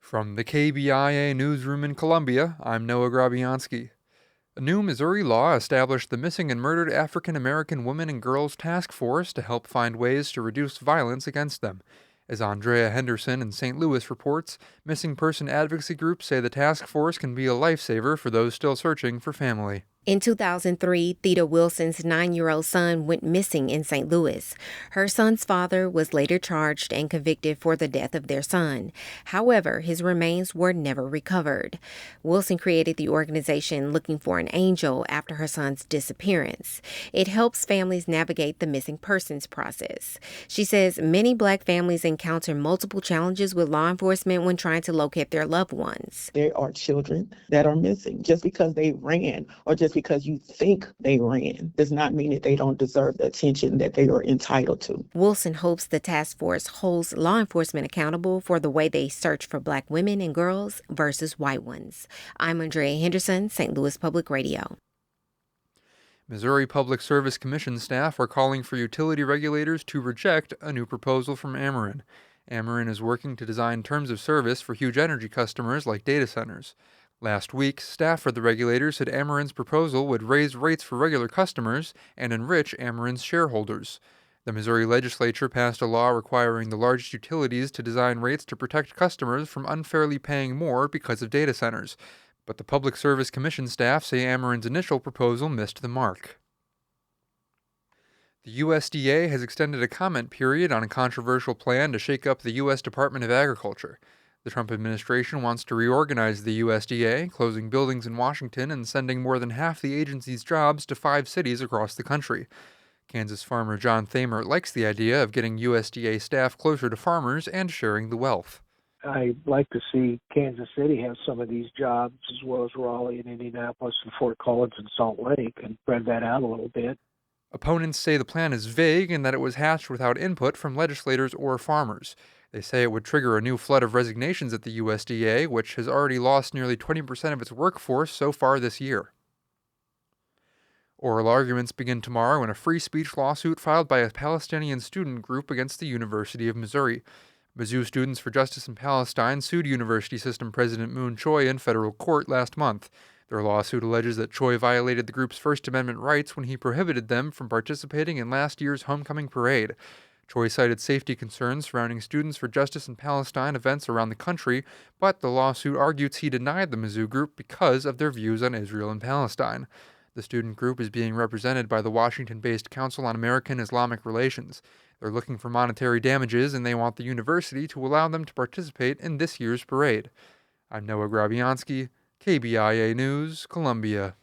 From the KBIA newsroom in Columbia, I'm Noah Grabianski. A new Missouri law established the Missing and Murdered African American Women and Girls Task Force to help find ways to reduce violence against them. As Andrea Henderson in St. Louis reports, missing person advocacy groups say the task force can be a lifesaver for those still searching for family. In 2003, Theda Wilson's 9-year-old son went missing in St. Louis. Her son's father was later charged and convicted for the death of their son. However, his remains were never recovered. Wilson created the organization Looking for an Angel after her son's disappearance. It helps families navigate the missing persons process. She says many Black families encounter multiple challenges with law enforcement when trying to locate their loved ones. There are children that are missing. Just because they ran or just because you think they ran does not mean that they don't deserve the attention that they are entitled to. Wilson hopes the task force holds law enforcement accountable for the way they search for Black women and girls versus white ones. I'm Andrea Henderson, St. Louis Public Radio. Missouri Public Service Commission staff are calling for utility regulators to reject a new proposal from Ameren. Ameren is working to design terms of service for huge energy customers like data centers. Last week, staff for the regulators said Ameren's proposal would raise rates for regular customers and enrich Ameren's shareholders. The Missouri legislature passed a law requiring the largest utilities to design rates to protect customers from unfairly paying more because of data centers. But the Public Service Commission staff say Ameren's initial proposal missed the mark. The USDA has extended a comment period on a controversial plan to shake up the U.S. Department of Agriculture. The Trump administration wants to reorganize the USDA, closing buildings in Washington and sending more than half the agency's jobs to 5 cities across the country. Kansas farmer John Thamer likes the idea of getting USDA staff closer to farmers and sharing the wealth. I'd like to see Kansas City have some of these jobs, as well as Raleigh and Indianapolis and Fort Collins and Salt Lake, and spread that out a little bit. Opponents say the plan is vague and that it was hatched without input from legislators or farmers. They say it would trigger a new flood of resignations at the USDA, which has already lost nearly 20% of its workforce so far this year. Oral arguments begin tomorrow in a free speech lawsuit filed by a Palestinian student group against the University of Missouri. Mizzou Students for Justice in Palestine sued University System President Moon Choi in federal court last month. Their lawsuit alleges that Choi violated the group's First Amendment rights when he prohibited them from participating in last year's homecoming parade. Choi cited safety concerns surrounding Students for Justice in Palestine events around the country, but the lawsuit argues he denied the Mizzou group because of their views on Israel and Palestine. The student group is being represented by the Washington-based Council on American Islamic Relations. They're looking for monetary damages, and they want the university to allow them to participate in this year's parade. I'm Noah Grabianski, KBIA News, Columbia.